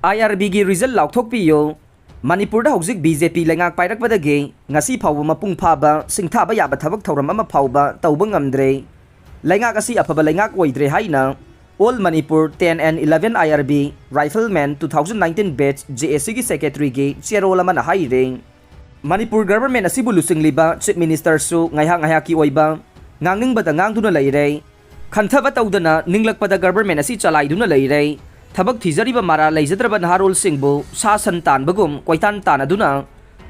IRB gi result Laothokpiyu Manipur da hojik BJP lengak pairakpadagi ngasi phawba mapung phaba singthaba yaba thabak thoram ama phawba tawba ngamdre lengak asi afaba lengak oidre haina All Manipur 10 and 11 IRB Rifleman 2019 batch JSC gi secretary gi chairol amana haire Manipur government asibu lusingliba chief minister su ngaiha ki oiba ngangningbada ngangduna leire khanthaba tawdana ninglakpada government asi chalaiduna leire Thabak thizariba mara leijadraba naharol singbu sasan tanbagum koitan tanaduna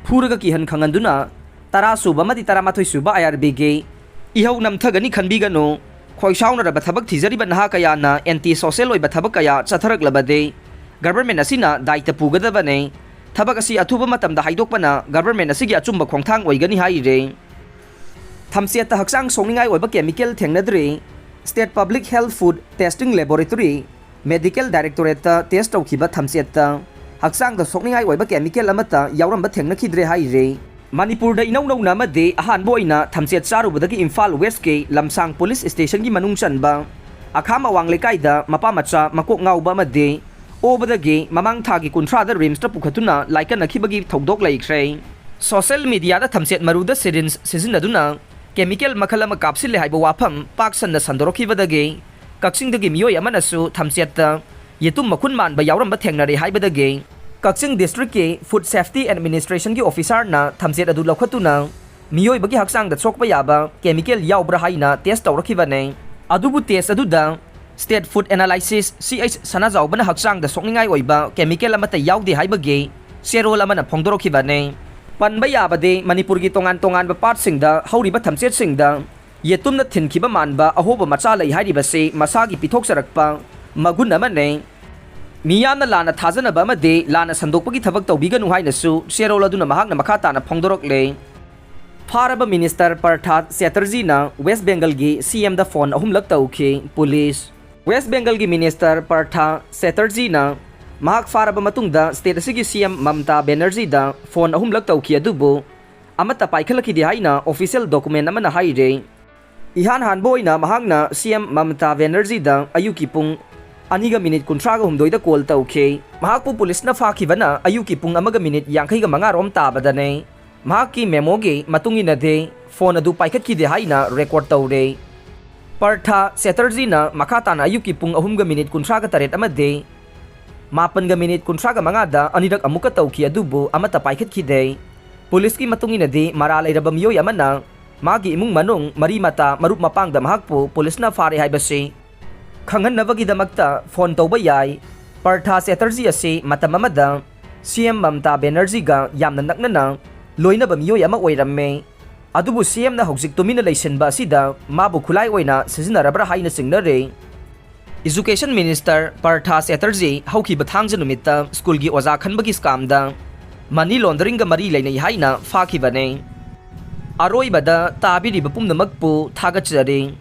phuraga kihan khanganduna tara suba mati tara mathoi suba IRB ge ihau namthagani khanbigano khoisauna raba thabak thizariba naha kaya na anti social oiba thabak kaya chathaраklabade government asina daita pugadabane thabak asi athuba matamda haidokpana government asigi achumba khongthang oigani haire Thamchet ta Hakchang Sokningai oiba chemical Thengnadri State Public Health Food Testing Laboratory Medical Directorate test tawkhiba Thamchet ta Hakchang da Sokningai oiba chemical amata yauramba thengnakhidre haire Manipur da inau na made ahan boina Thamchet charubadagi Imphal West ke Lamsang Police Station gi manung chanba akhama wangle kaida mapa macha makok ngauba made obadagi mamang thagi kunthra da rims ta pukhatuna laika nakhibagi thodok laikre social media da Thamchet maruda syringe sizinaduna chemical makhalama kapsil haiba wafam paksan na sandorokhibadagi Hakchang dagi miyoi amanasu Thamchet ta yetum makhun man ba yauramba thengnari haibadagi Hakchang district ke food safety administration ki officer na Thamchet adu lokhatuna miyoi bagi Hakchang da chokpa yaba chemical yaubra haina test tawrakhibane adubu test aduda state food analysis CH sanajau bana Hakchang da Sokningai oiba chemical amata yaude haibagi serol amana phongdorokhibane panba yabade Manipur gi tongan ba part singda hauriba Thamchet singda Yetumna thinkiba manba ahoba macha lai hairibase masagi pithok sarakpa magun amane miyamna lana thajanaba amade lana sandokpagi thabak tawbiganu hainasu serol aduna mahakna makhata na phongdorokle Pharaba Minister Parthat Chatterjee na West Bengal gi CM da phone ahumlak tawkhi police West Bengal gi Minister Parthat Chatterjee na mahak pharaba matungda state asigi CM Mamta Banerjee da phone ahumlak tawkhi adubu amata paikhalaki di haina official document amana haire Ihan hanboina mahakna CM Mamta Banerjee da ayuki pung aniga minute kuntraga humdoi da call tawkhe mahakpu police na fakhibana ayuki pung amaga minute yankhai ga manga rom tabadane mahaki memo ge matungina de phone adu paikhatki de haina record tawre Partha Chatterjee na makhata na ayuki pung ahum ga minute kuntraga taret amade mapan ga minute kuntraga manga da anirak amuka tawkhi adubu amata paikhatki de police ki matungina de mara lairaba miyoi amana Magi imung manung mari mata marup mapang da mahakpo police na fare haibase khangan nabagi damakta phone tawba yai Partha Chatterjee ase matamamada CM Mamta Banerjee ga yamna naknana loina ba miyoi ama oiramme adubu CM na hojik tumina leisenba asida mabu khulai oina sizinarabra haina singnare Education Minister Partha Chatterjee hauki bathangja numita school gi oja khanbagi scam da money laundering ga mari leinai haina fakhibane Aroibada tabiriba pumnamakpu thagachari